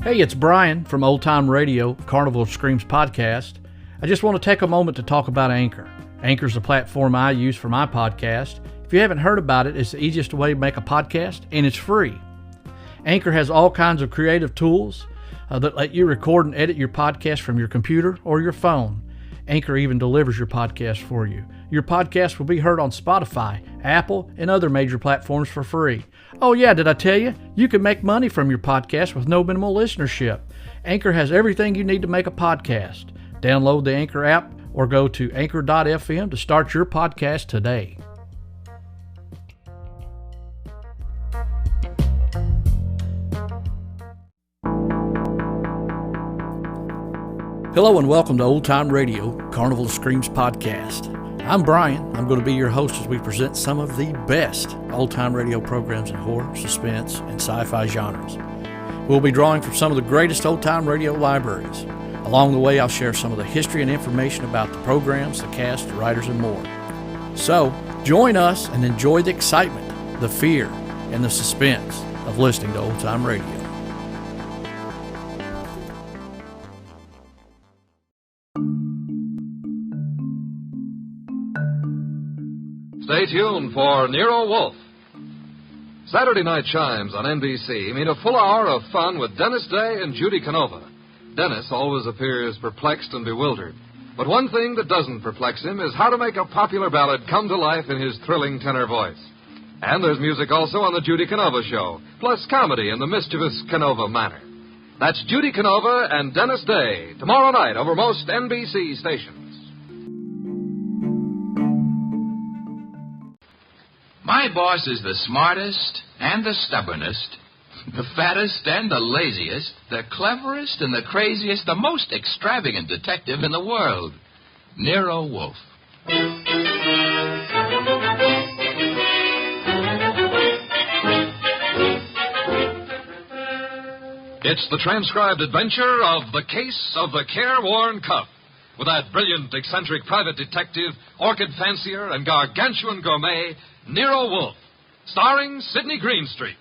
Hey, it's Brian from Old Time Radio, Carnival Screams podcast. I just want to take a moment to talk about Anchor. Anchor's the platform I use for my podcast. If you haven't heard about it, it's the easiest way to make a podcast, and it's free. Anchor has all kinds of creative tools that let you record and edit your podcast from your computer or your phone. Anchor even delivers your podcast for you. Your podcast will be heard on Spotify, Apple, and other major platforms for free. Oh yeah, did I tell you? You can make money from your podcast with no minimal listenership. Anchor has everything you need to make a podcast. Download the Anchor app or go to anchor.fm to start your podcast today. Hello and welcome to Old Time Radio, Carnival Screams podcast. I'm Brian. I'm going to be your host as we present some of the best old-time radio programs in horror, suspense, and sci-fi genres. We'll be drawing from some of the greatest old-time radio libraries. Along the way, I'll share some of the history and information about the programs, the cast, the writers, and more. So, join us and enjoy the excitement, the fear, and the suspense of listening to old-time radio. Stay tuned for Nero Wolfe. Saturday night chimes on NBC mean a full hour of fun with Dennis Day and Judy Canova. Dennis always appears perplexed and bewildered. But one thing that doesn't perplex him is how to make a popular ballad come to life in his thrilling tenor voice. And there's music also on the Judy Canova Show, plus comedy in the mischievous Canova manner. That's Judy Canova and Dennis Day, tomorrow night over most NBC stations. My boss is the smartest and the stubbornest, the fattest and the laziest, the cleverest and the craziest, the most extravagant detective in the world, Nero Wolfe. It's the transcribed adventure of The Case of the Careworn Cuff, with that brilliant, eccentric private detective, orchid fancier, and gargantuan gourmet, Nero Wolfe, starring Sidney Greenstreet.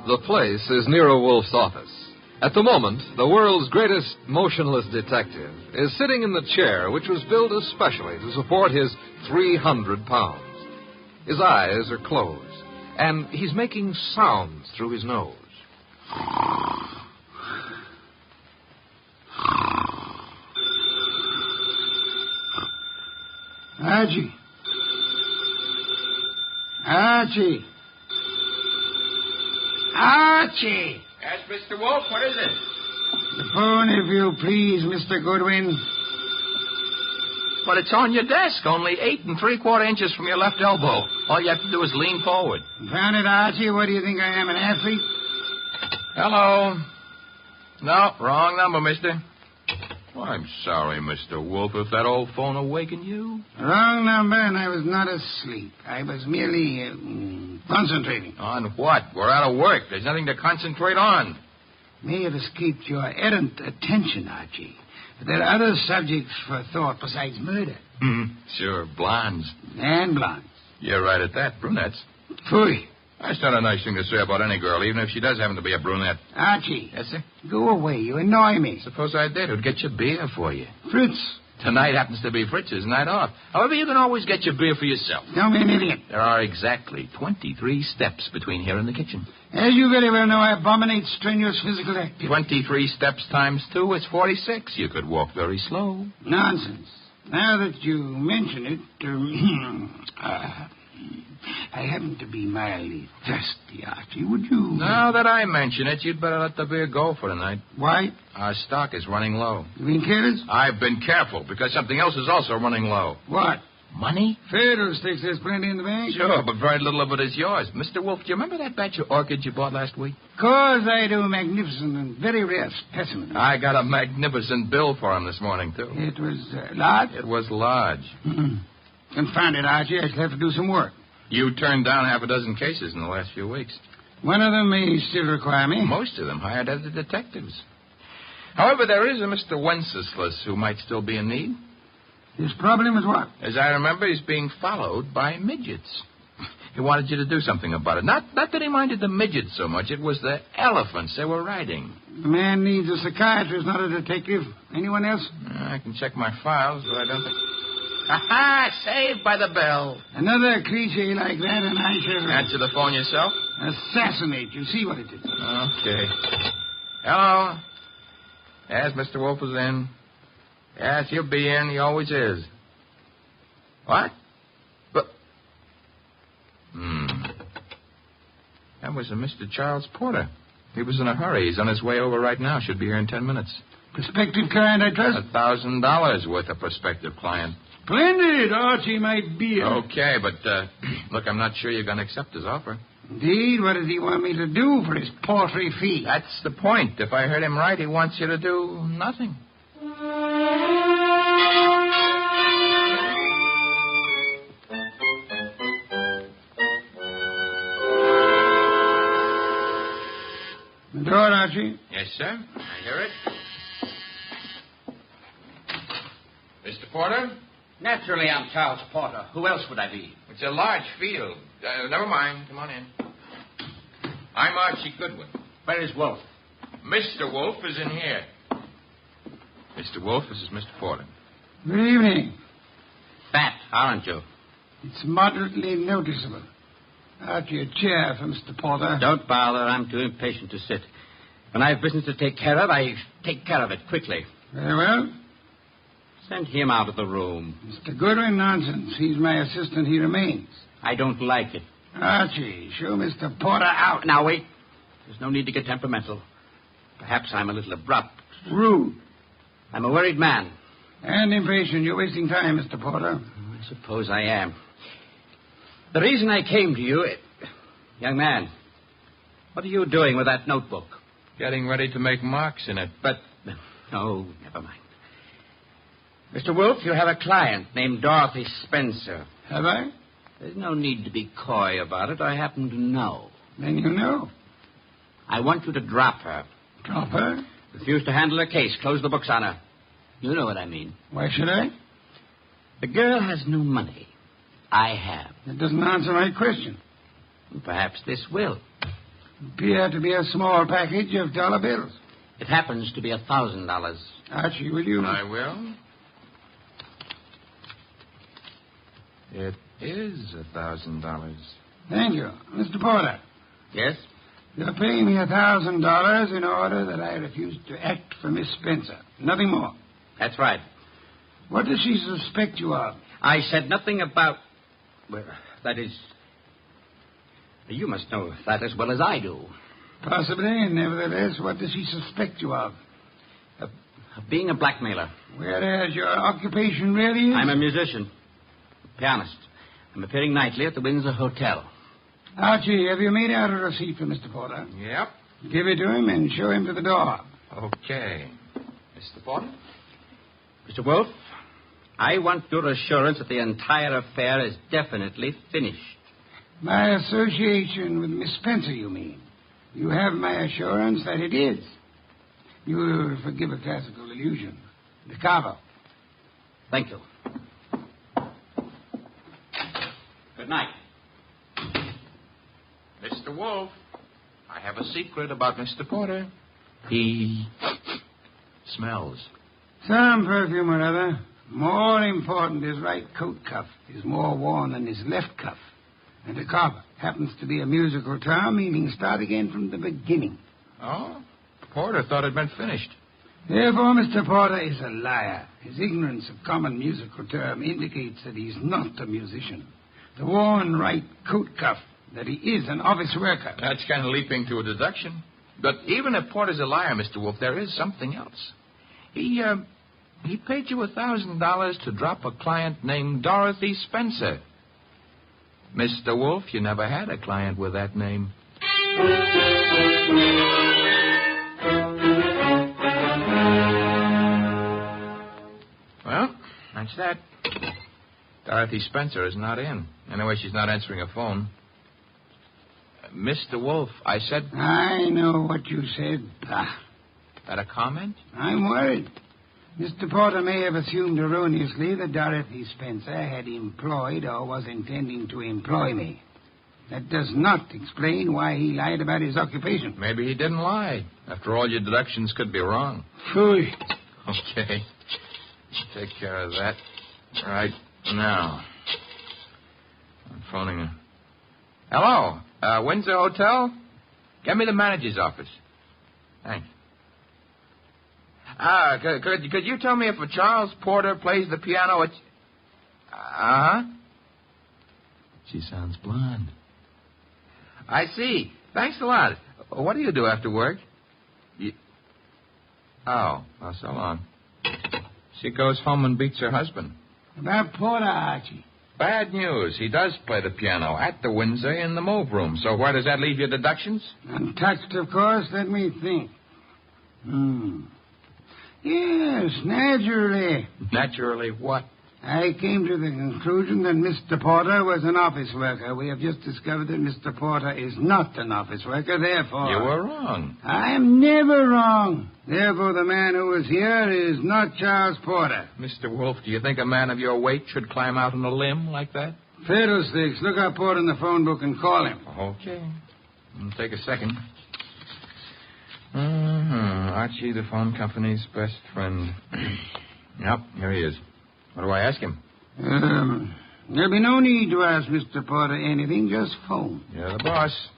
The place is Nero Wolfe's office. At the moment, the world's greatest motionless detective is sitting in the chair which was built especially to support his 300 pounds. His eyes are closed, and he's making sounds through his nose. Archie. Archie. Archie! Yes, Mr. Wolfe, what is it? The phone, if you please, Mr. Goodwin. But it's on your desk, only 8 3/4 inches from your left elbow. All you have to do is lean forward. Found it, Archie? What do you think I am, an athlete? Hello. No, wrong number, mister. Oh, I'm sorry, Mr. Wolfe, if that old phone awakened you. Wrong number, and I was not asleep. I was merely concentrating. On what? We're out of work. There's nothing to concentrate on. May have escaped your errant attention, Archie. But there are other subjects for thought besides murder. Sure, blondes. And blondes. You're right at that, brunettes. Phooey. That's not a nice thing to say about any girl, even if she does happen to be a brunette. Archie. Yes, sir? Go away. You annoy me. Suppose I did. Who'd get your beer for you? Fritz. Tonight happens to be Fritz's night off. However, you can always get your beer for yourself. Don't be an idiot. There are exactly 23 steps between here and the kitchen. As you very well know, I abominate strenuous physical activity. 23 steps times 2 is 46. You could walk very slow. Nonsense. Now that you mention it, I happen to be mildly thirsty, Archie. Would you... Now that I mention it, you'd better let the beer go for tonight. Why? Our stock is running low. You being careless? I've been careful, because something else is also running low. What? Money? Fiddlesticks, there's plenty in the bank. Sure, but very little of it is yours. Mr. Wolfe, do you remember that batch of orchids you bought last week? Of course I do. Magnificent and very rare specimen. I got a magnificent bill for him this morning, too. It was large? It was large. Confound it, Archie. I shall have to do some work. You turned down half a dozen cases in the last few weeks. One of them may still require me. Most of them hired as detectives. However, there is a Mr. Wenceslas who might still be in need. His problem is what? As I remember, he's being followed by midgets. He wanted you to do something about it. Not that he minded the midgets so much. It was the elephants they were riding. The man needs a psychiatrist, not a detective. Anyone else? I can check my files, but I don't think... Ha-ha! Saved by the bell. Another cliche like that, and I shall... Answer the phone yourself? Assassinate you. See what it is. Okay. Hello? Yes, Mr. Wolfe is in. Yes, he'll be in. He always is. What? But... That was a Mr. Charles Porter. He was in a hurry. He's on his way over right now. Should be here in 10 minutes. Prospective client, I trust? $1,000 worth of prospective client. Splendid. Archie might be here. Okay, but, look, I'm not sure you're going to accept his offer. Indeed? What does he want me to do for his paltry fee? That's the point. If I heard him right, he wants you to do nothing. The door, Archie. Yes, sir. I hear it. Mr. Porter? Naturally, I'm Charles Porter. Who else would I be? It's a large field. Never mind. Come on in. I'm Archie Goodwin. Where is Wolfe? Mr. Wolfe is in here. Mr. Wolfe, this is Mr. Porter. Good evening. Fat, aren't you? It's moderately noticeable. Archie, a chair for Mr. Porter. Don't bother. I'm too impatient to sit. When I have business to take care of, I take care of it quickly. Very well. Send him out of the room. Mr. Goodwin, nonsense. He's my assistant. He remains. I don't like it. Archie, show Mr. Porter out. Now, wait. There's no need to get temperamental. Perhaps I'm a little abrupt. Rude. I'm a worried man. And impatient. You're wasting time, Mr. Porter. I suppose I am. The reason I came to you... Young man, what are you doing with that notebook? Getting ready to make marks in it. But... Oh, never mind. Mr. Wolfe, you have a client named Dorothy Spencer. Have I? There's no need to be coy about it. I happen to know. Then you know. I want you to drop her. Drop her? Refuse to handle her case. Close the books on her. You know what I mean. Why should I? The girl has no money. I have. That doesn't answer my question. Perhaps this will. Appear to be a small package of dollar bills. It happens to be $1,000. Archie, will you? I will. It is $1,000. Thank you. Mr. Porter, Yes? you're paying me $1,000 in order that I refuse to act for Miss Spencer. Nothing more. That's right. What does she suspect you of? I said nothing about... Well, that is... You must know that as well as I do. Possibly, and nevertheless, what does she suspect you of? Of being a blackmailer. Whereas your occupation really is? I'm a musician. Pianist. I'm appearing nightly at the Windsor Hotel. Archie, have you made out a receipt for Mr. Porter? Yep. Give it to him and show him to the door. Okay. Mr. Porter? Mr. Wolfe, I want your assurance that the entire affair is definitely finished. My association with Miss Spencer, you mean? You have my assurance that it is. You will forgive a classical illusion. The carver. Thank you. Good night. Mr. Wolfe, I have a secret about Mr. Porter. He Smells. Some perfume or other. More important, his right coat cuff is more worn than his left cuff. And the carver happens to be a musical term meaning start again from the beginning. Oh? Porter thought it meant finished. Therefore, Mr. Porter is a liar. His ignorance of common musical term indicates that he's not a musician. The worn right coat cuff, that he is an office worker. That's kind of leaping to a deduction. But even if Porter's a liar, Mr. Wolfe, there is something else. He paid you $1,000 to drop a client named Dorothy Spencer. Mr. Wolfe, you never had a client with that name. Well, that's that. Dorothy Spencer is not in. Anyway, she's not answering her phone. Mr. Wolfe, I said... I know what you said. Bah. That a comment? I'm worried. Mr. Porter may have assumed erroneously that Dorothy Spencer had employed or was intending to employ me. That does not explain why he lied about his occupation. Maybe he didn't lie. After all, your deductions could be wrong. Phooey. Okay. Take care of that right now. I'm phoning her. Hello? Windsor Hotel? Get me the manager's office. Thanks. Could you tell me if a Charles Porter plays the piano at... Uh-huh. She sounds blonde. I see. Thanks a lot. What do you do after work? Oh, so long. She goes home and beats her husband. About Porter, Archie. Bad news. He does play the piano at the Windsor in the move room. So where does that leave your deductions? Untouched, of course. Let me think. Yes, naturally. Naturally what? I came to the conclusion that Mr. Porter was an office worker. We have just discovered that Mr. Porter is not an office worker, therefore... You were wrong. I am never wrong. Therefore, the man who was here is not Charles Porter. Mr. Wolfe, do you think a man of your weight should climb out on a limb like that? Fiddlesticks. Look up Porter in the phone book and call him. Okay. It'll take a second. Archie, the phone company's best friend. Yep, here he is. What do I ask him? There'll be no need to ask Mr. Porter anything. Just phone. You're the boss.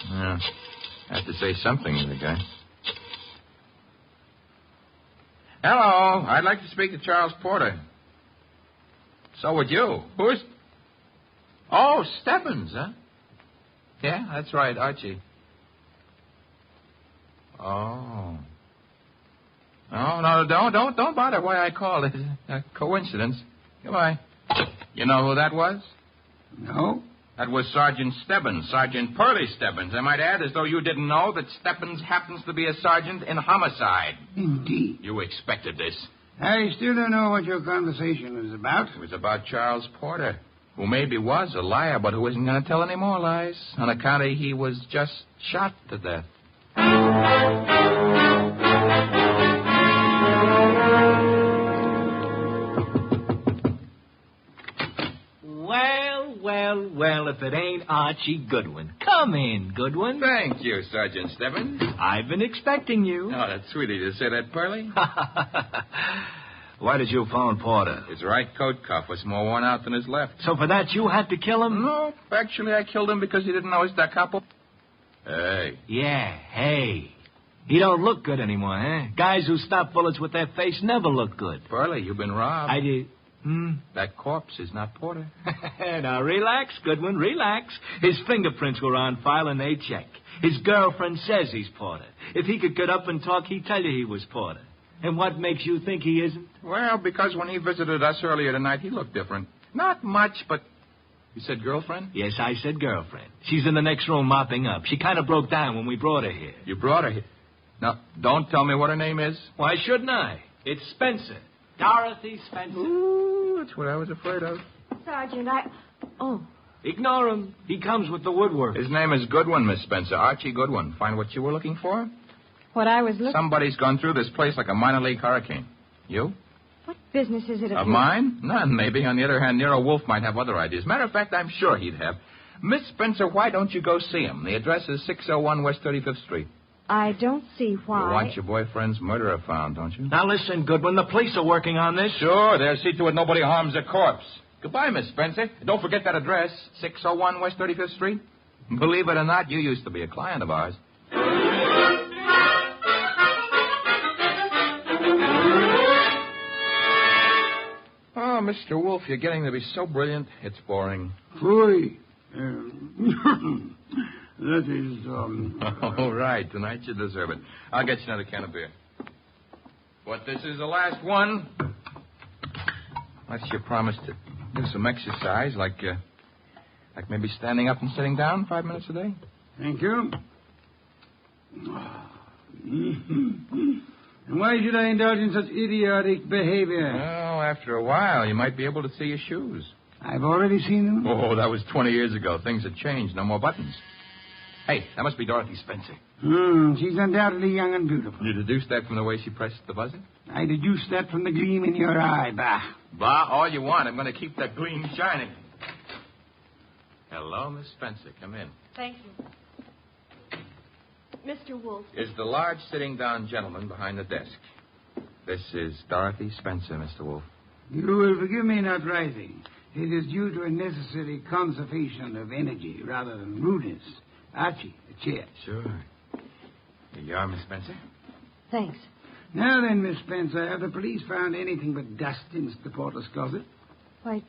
Yeah. Have to say something to the guy. Hello. I'd like to speak to Charles Porter. So would you. Who's... Oh, Stebbins, huh? Yeah, that's right, Archie. Oh. No, don't bother why I called. It's a coincidence. Goodbye. You know who that was? No. That was Sergeant Stebbins, Sergeant Pearlie Stebbins. I might add, as though you didn't know, that Stebbins happens to be a sergeant in homicide. Indeed. You expected this. I still don't know what your conversation was about. It was about Charles Porter, who maybe was a liar, but who isn't going to tell any more lies, on account of he was just shot to death. Well, if it ain't Archie Goodwin. Come in, Goodwin. Thank you, Sergeant Stebbins. I've been expecting you. Oh, that's sweet of you to say that, Pearlie. Why did you phone Porter? His right coat cuff was more worn out than his left. So for that you had to kill him? No, actually I killed him because he didn't know his da capo. Hey. Yeah, hey. He don't look good anymore, huh? Guys who stop bullets with their face never look good. Pearlie, you've been robbed. I did... That corpse is not Porter. Now, relax, Goodwin, relax. His fingerprints were on file and they check. His girlfriend says he's Porter. If he could get up and talk, he'd tell you he was Porter. And what makes you think he isn't? Well, because when he visited us earlier tonight, he looked different. Not much, but... You said girlfriend? Yes, I said girlfriend. She's in the next room mopping up. She kind of broke down when we brought her here. You brought her here? Now, don't tell me what her name is. Why shouldn't I? It's Spencer. Dorothy Spencer. Ooh, that's what I was afraid of. Sergeant, Oh. Ignore him. He comes with the woodwork. His name is Goodwin, Miss Spencer. Archie Goodwin. Find what you were looking for? What I was looking... Somebody's gone through this place like a minor league hurricane. You? What business is it of mine? None, maybe. On the other hand, Nero Wolfe might have other ideas. Matter of fact, I'm sure he'd have. Miss Spencer, why don't you go see him? The address is 601 West 35th Street. I don't see why. You want your boyfriend's murderer found, don't you? Now listen, Goodwin, the police are working on this. Sure, they'll see to it nobody harms a corpse. Goodbye, Miss Spencer. Don't forget that address, 601 West 35th Street. Believe it or not, you used to be a client of ours. Oh, Mr. Wolfe, you're getting to be so brilliant, it's boring. Phooey. That is, All right, tonight you deserve it. I'll get you another can of beer. But this is the last one. Unless you promise to do some exercise, like maybe standing up and sitting down 5 minutes a day. Thank you. And why should I indulge in such idiotic behavior? Well, after a while, you might be able to see your shoes. I've already seen them. Oh, that was 20 years ago. Things have changed. No more buttons. Hey, that must be Dorothy Spencer. She's undoubtedly young and beautiful. You deduced that from the way she pressed the buzzer? I deduced that from the gleam in your eye, Bah. Bah, all you want. I'm going to keep that gleam shining. Hello, Miss Spencer. Come in. Thank you. Mr. Wolfe. Is the large sitting-down gentleman behind the desk. This is Dorothy Spencer, Mr. Wolfe. You will forgive me not rising. It is due to a necessary conservation of energy rather than rudeness. Archie, a chair. Sure. Here you are, Miss Spencer. Thanks. Now then, Miss Spencer, have the police found anything but dust in Mr. Porter's closet? Why,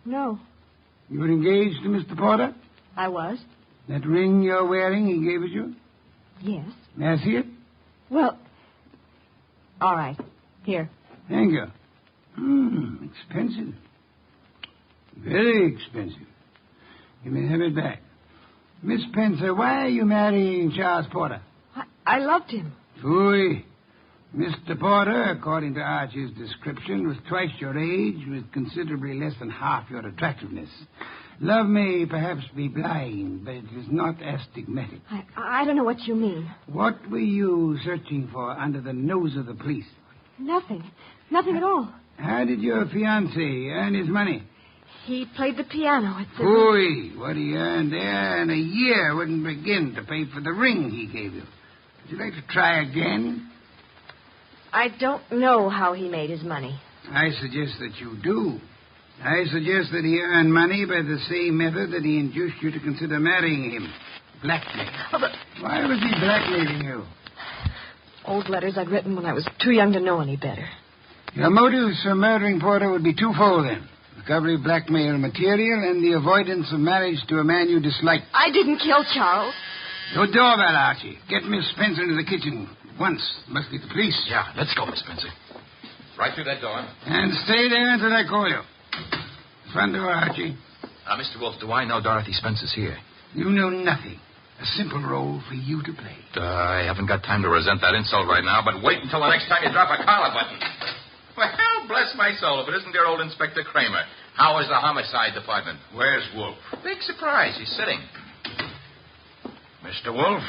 no. You were engaged to Mr. Porter? I was. That ring you're wearing, he gave it you? Yes. May I see it? Well, all right. Here. Thank you. Expensive. Very expensive. You may have it back. Miss Spencer, why are you marrying Charles Porter? I loved him. Phooey. Mr. Porter, according to Archie's description, was twice your age with considerably less than half your attractiveness. Love may perhaps be blind, but it is not astigmatic. I don't know what you mean. What were you searching for under the nose of the police? Nothing. Nothing at all. How did your fiancé earn his money? He played the piano at the... Phooey. What he earned there in a year wouldn't begin to pay for the ring he gave you. Would you like to try again? I don't know how he made his money. I suggest that you do. I suggest that he earned money by the same method that he induced you to consider marrying him. Blackmail. Oh, but... Why was he blackmailing you? Old letters I'd written when I was too young to know any better. Your motives for murdering Porter would be twofold, then. Recovery of blackmail material and the avoidance of marriage to a man you dislike. I didn't kill Charles. Your doorbell, Archie. Get Miss Spencer into the kitchen. Once. Must be the police. Yeah, let's go, Miss Spencer. Right through that door. And stay there until I call you. Front door, Archie. Mr. Wolfe, do I know Dorothy Spencer's here? You know nothing. A simple role for you to play. I haven't got time to resent that insult right now, but wait until the next time you drop a collar button. Well, bless my soul, if it isn't dear old Inspector Kramer. How is the homicide department? Where's Wolfe? Big surprise. He's sitting. Mr. Wolfe?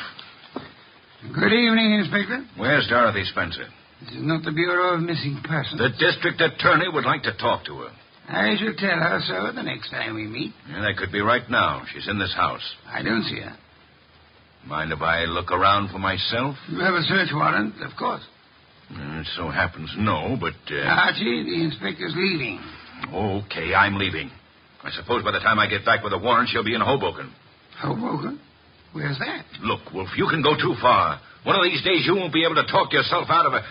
Good evening, Inspector. Where's Dorothy Spencer? This is not the Bureau of Missing Persons. The district attorney would like to talk to her. I shall tell her so the next time we meet. Yeah, that could be right now. She's in this house. I don't see her. Mind if I look around for myself? You have a search warrant, of course. It so happens no, but... Archie, the inspector's leaving. Okay, I'm leaving. I suppose by the time I get back with a warrant, she'll be in Hoboken. Hoboken? Where's that? Look, Wolf, you can go too far. One of these days you won't be able to talk yourself out of it.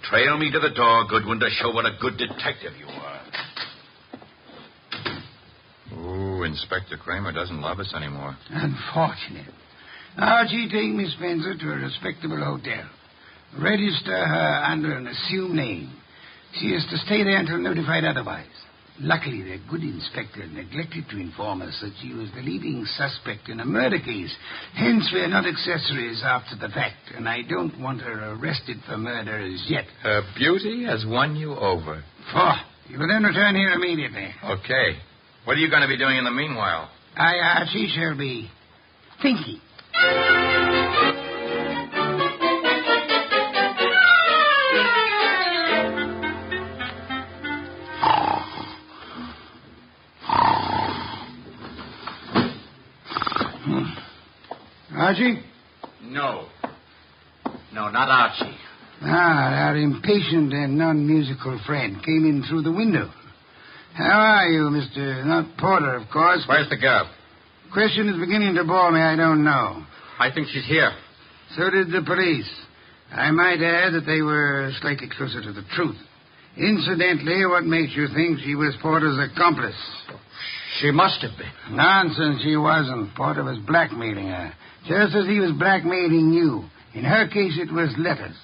Trail me to the door, Goodwin, to show what a good detective you are. Ooh, Inspector Kramer doesn't love us anymore. Unfortunate. Archie, take Miss Spencer to a respectable hotel. Register her under an assumed name. She is to stay there until notified otherwise. Luckily, the good inspector neglected to inform us that she was the leading suspect in a murder case. Hence, we're not accessories after the fact, and I don't want her arrested for murder as yet. Her beauty has won you over. You will then return here immediately. Okay. What are you going to be doing in the meanwhile? Archie, shall be thinking. Archie? No, not Archie. Our impatient and non-musical friend came in through the window. How are you, Mr. Not Porter, of course. Where's the girl? Question is beginning to bore me. I don't know. I think she's here. So did the police. I might add that they were slightly closer to the truth. Incidentally, what makes you think she was Porter's accomplice? She must have been. Nonsense, she wasn't. Porter was blackmailing her, just as he was blackmailing you. In her case, it was letters.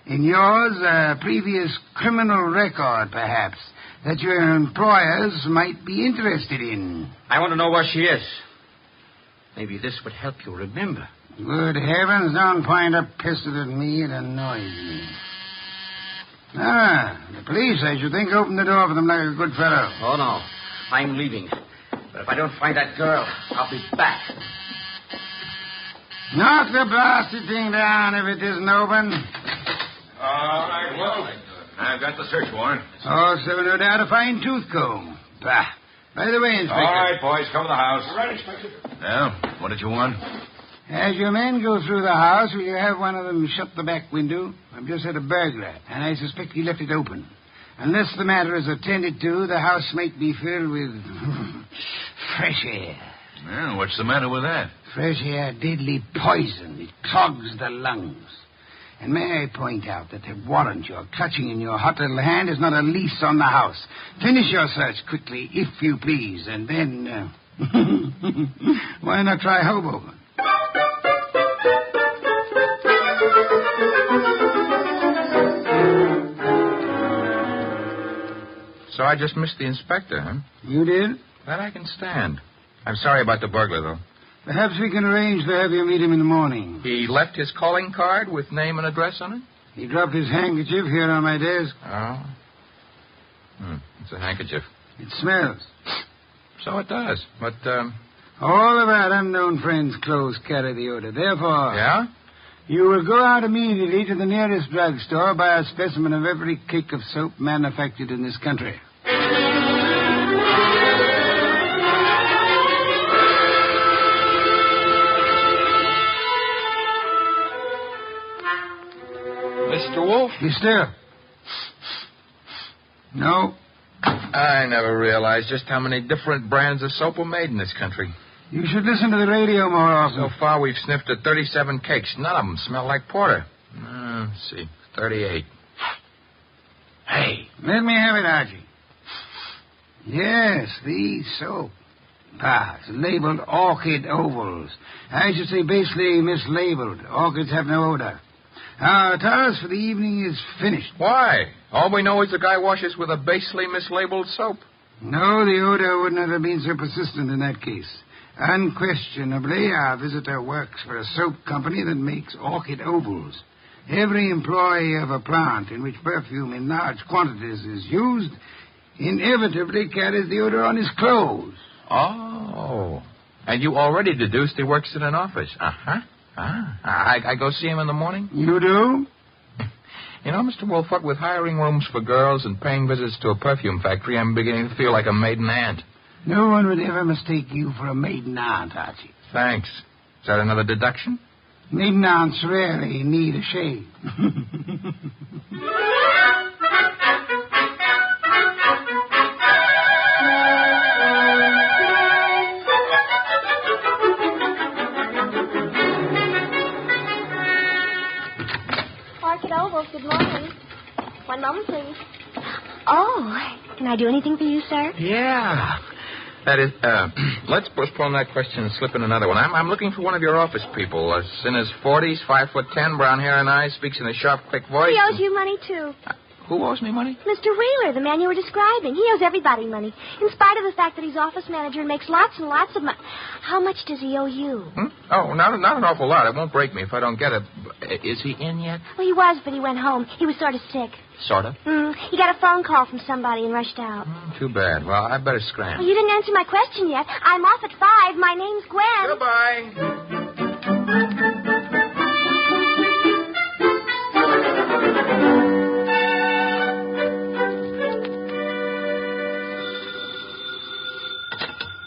In yours, a previous criminal record, perhaps, that your employers might be interested in. I want to know where she is. Maybe this would help you remember. Good heavens, don't point a pistol at me. It annoys me. The police, I should think, opened the door for them like a good fellow. Oh, no. I'm leaving. But if I don't find that girl, I'll be back. Knock the blasted thing down if it isn't open. All right, well, I've got the search warrant. Also, no doubt, a fine tooth comb. Bah. By the way, Inspector. All right, boys, come to the house. All right, Inspector. Now, what did you want? As your men go through the house, will you have one of them shut the back window? I've just had a burglar, and I suspect he left it open. Unless the matter is attended to, the house might be filled with fresh air. Well, what's the matter with that? Fresh air, deadly poison. It clogs the lungs. And may I point out that the warrant you're clutching in your hot little hand is not a lease on the house. Finish your search quickly, if you please, and then... why not try Hoboken? So I just missed the inspector, huh? You did? That I can stand. I'm sorry about the burglar, though. Perhaps we can arrange to have you meet him in the morning. He left his calling card with name and address on it? He dropped his handkerchief here on my desk. Oh. It's a handkerchief. It smells. So it does. But, All of our unknown friends' clothes carry the odor. Therefore... Yeah? You will go out immediately to the nearest drugstore, buy a specimen of every cake of soap manufactured in this country. Mr. Wolfe? You still? No. I never realized just how many different brands of soap are made in this country. You should listen to the radio more often. So far, we've sniffed at 37 cakes. None of them smell like porter. Let's see. 38. Hey. Let me have it, Archie. Yes, the soap. It's labeled orchid ovals. I should say basically mislabeled. Orchids have no odor. Our task for the evening is finished. Why? All we know is the guy washes with a basely mislabeled soap. No, the odor would not have been so persistent in that case. Unquestionably, our visitor works for a soap company that makes orchid ovals. Every employee of a plant in which perfume in large quantities is used inevitably carries the odor on his clothes. Oh. And you already deduced he works in an office. Uh-huh. I go see him in the morning? You do? You know, Mr. Wolfe, what with hiring rooms for girls and paying visits to a perfume factory, I'm beginning to feel like a maiden aunt. No one would ever mistake you for a maiden aunt, Archie. Thanks. Is that another deduction? Maiden aunts rarely need a shave. Orchid Ovals, good morning. One moment, please. Oh, can I do anything for you, sir? Yeah. That is, let's postpone that question and slip in another one. I'm looking for one of your office people. In his 40s, 5'10", brown hair and eyes, speaks in a sharp, quick voice. He owes you money, too. Who owes me money? Mr. Wheeler, the man you were describing. He owes everybody money, in spite of the fact that he's office manager and makes lots and lots of money. How much does he owe you? Oh, not an awful lot. It won't break me if I don't get it. Is he in yet? Well, he was, but he went home. He was sort of sick. Sort of? He got a phone call from somebody and rushed out. Too bad. Well, I better scram. Well, you didn't answer my question yet. I'm off at 5. My name's Gwen. Goodbye.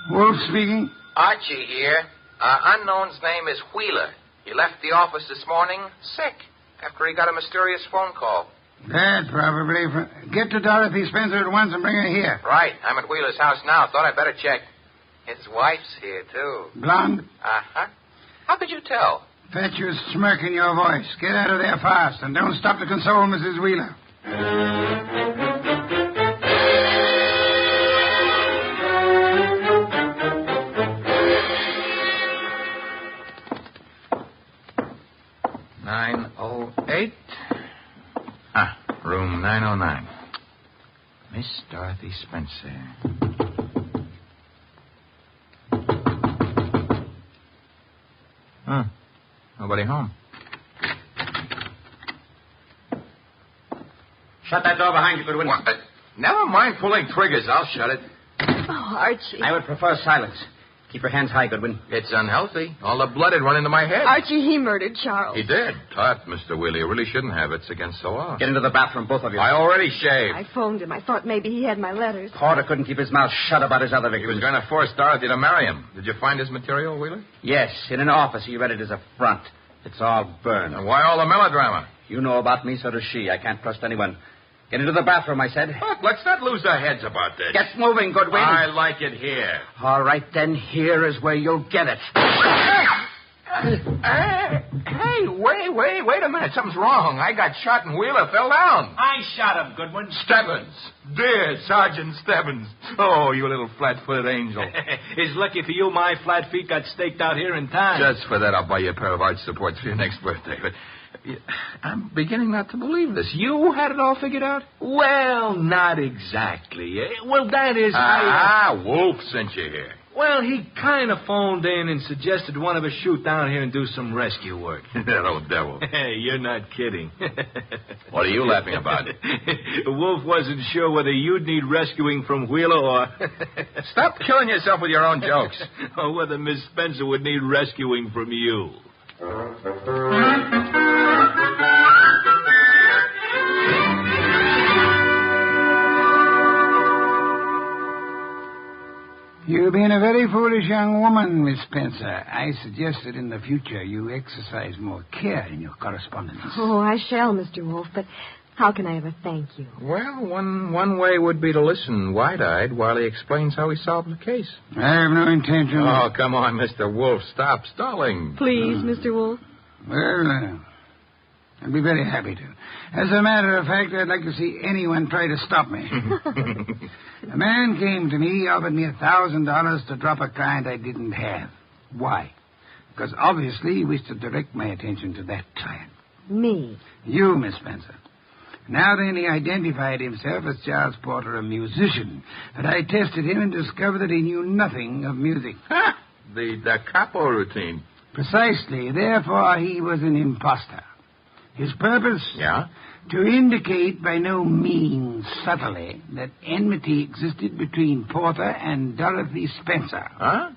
Wolf speaking. Archie here. Unknown's name is Wheeler. He left the office this morning sick after he got a mysterious phone call. That probably. Get to Dorothy Spencer at once and bring her here. Right. I'm at Wheeler's house now. Thought I'd better check. His wife's here, too. Blonde? Uh-huh. How could you tell? Fatuous smirk in your voice. Get out of there fast, and don't stop to console Mrs. Wheeler. Room 909. Miss Dorothy Spencer. Nobody home. Shut that door behind you, Goodwin. What? Never mind pulling triggers. I'll shut it. Oh, Archie. I would prefer silence. Keep your hands high, Goodwin. It's unhealthy. All the blood had run into my head. Archie, he murdered Charles. He did. Tut, Mr. Wheeler. You really shouldn't have. It's against the law. Get into the bathroom, both of you. I already shaved. I phoned him. I thought maybe he had my letters. Porter couldn't keep his mouth shut about his other He was victims. going to force Dorothy to marry him. Did you find his material, Wheeler? Yes, in an office. He read it as a front. It's all burned. And why all the melodrama? You know about me, so does she. I can't trust anyone. Get into the bathroom, I said. Look, let's not lose our heads about this. Get moving, Goodwin. I like it here. All right, then. Here is where you'll get it. Hey, wait a minute. Something's wrong. I got shot and Wheeler fell down. I shot him, Goodwin. Stebbins. Dear Sergeant Stebbins. Oh, you little flat-footed angel. It's lucky for you my flat feet got staked out here in time. Just for that, I'll buy you a pair of arch supports for your next birthday. But I'm beginning not to believe this. You had it all figured out? Well, not exactly. Well, that is... Wolfe sent you here. Well, he kind of phoned in and suggested one of us shoot down here and do some rescue work. That old devil. Hey, you're not kidding. What are you laughing about? Wolf wasn't sure whether you'd need rescuing from Wheeler or... Stop killing yourself with your own jokes. or whether Miss Spencer would need rescuing from you. You've been a very foolish young woman, Miss Spencer. I suggest that in the future you exercise more care in your correspondence. Oh, I shall, Mr. Wolfe, but how can I ever thank you? Well, one way would be to listen wide-eyed while he explains how he solved the case. I have no intention Oh, come on, Mr. Wolfe. Stop stalling. Please, Mr. Wolfe. Well, I'd be very happy to. As a matter of fact, I'd like to see anyone try to stop me. A man came to me, offered me $1,000 to drop a client I didn't have. Why? Because obviously he wished to direct my attention to that client. Me. You, Miss Spencer. Now then, he identified himself as Charles Porter, a musician. But I tested him and discovered that he knew nothing of music. Ha! The da capo routine. Precisely. Therefore, he was an imposter. His purpose? Yeah? To indicate by no means subtly that enmity existed between Porter and Dorothy Spencer. Huh?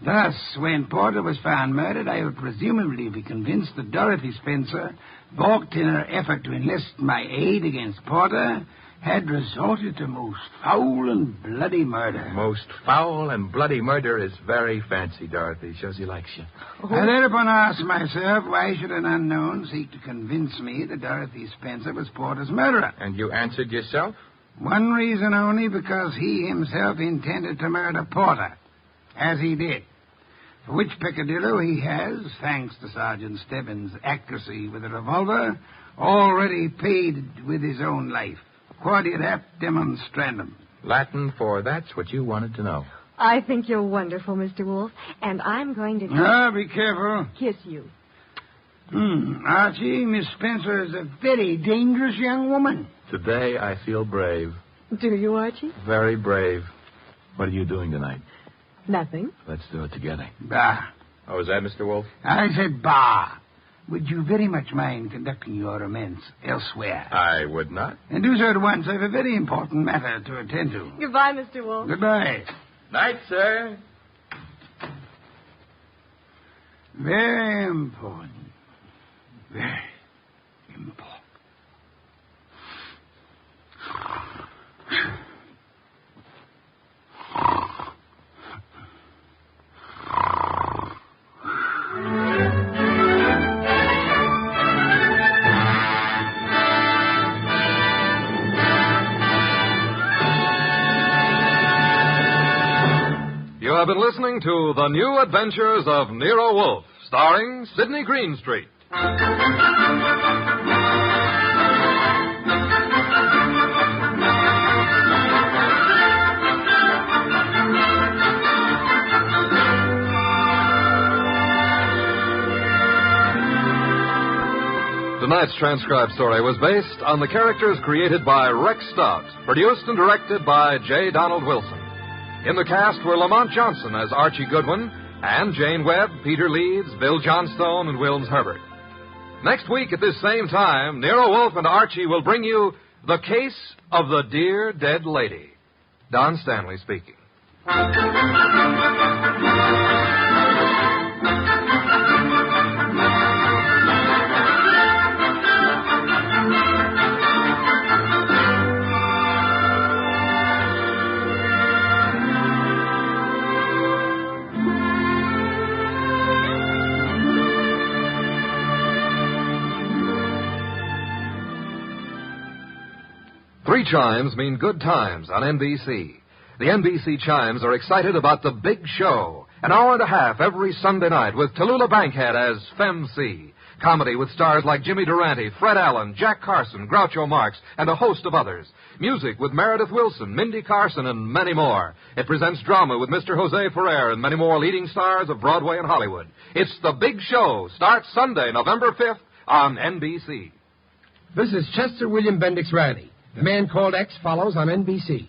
Thus, when Porter was found murdered, I would presumably be convinced that Dorothy Spencer, balked in her effort to enlist my aid against Porter, had resorted to most foul and bloody murder. Most foul and bloody murder is very fancy, Dorothy. Shows he likes you. I thereupon asked myself, why should an unknown seek to convince me that Dorothy Spencer was Porter's murderer? And you answered yourself? One reason only, because he himself intended to murder Porter, as he did. For which peccadillo he has, thanks to Sergeant Stebbins' accuracy with a revolver, already paid with his own life. Quodirat demonstrandum. Latin for that's what you wanted to know. I think you're wonderful, Mr. Wolfe, and I'm going to Be careful. kiss you. Archie, Miss Spencer is a very dangerous young woman. Today I feel brave. Do you, Archie? Very brave. What are you doing tonight? Nothing. Let's do it together. Bah. Oh, is that Mr. Wolfe? I said bah. Would you very much mind conducting your romance elsewhere? I would not. And do so at once. I have a very important matter to attend to. Goodbye, Mr. Wolfe. Goodbye. Night, sir. Very important. Very important. You have been listening to The New Adventures of Nero Wolfe, starring Sidney Greenstreet. Tonight's transcribed story was based on the characters created by Rex Stout, produced and directed by J. Donald Wilson. In the cast were Lamont Johnson as Archie Goodwin, and Jane Webb, Peter Leeds, Bill Johnstone, and Wilms Herbert. Next week at this same time, Nero Wolfe and Archie will bring you The Case of the Dear Dead Lady. Don Stanley speaking. Three chimes mean good times on NBC. The NBC chimes are excited about the big show. An hour and a half every Sunday night with Tallulah Bankhead as Femc. Comedy with stars like Jimmy Durante, Fred Allen, Jack Carson, Groucho Marx, and a host of others. Music with Meredith Wilson, Mindy Carson, and many more. It presents drama with Mr. Jose Ferrer and many more leading stars of Broadway and Hollywood. It's The Big Show. Starts Sunday, November 5th on NBC. This is Chester William Bendix Riley. The Man Called X follows on NBC.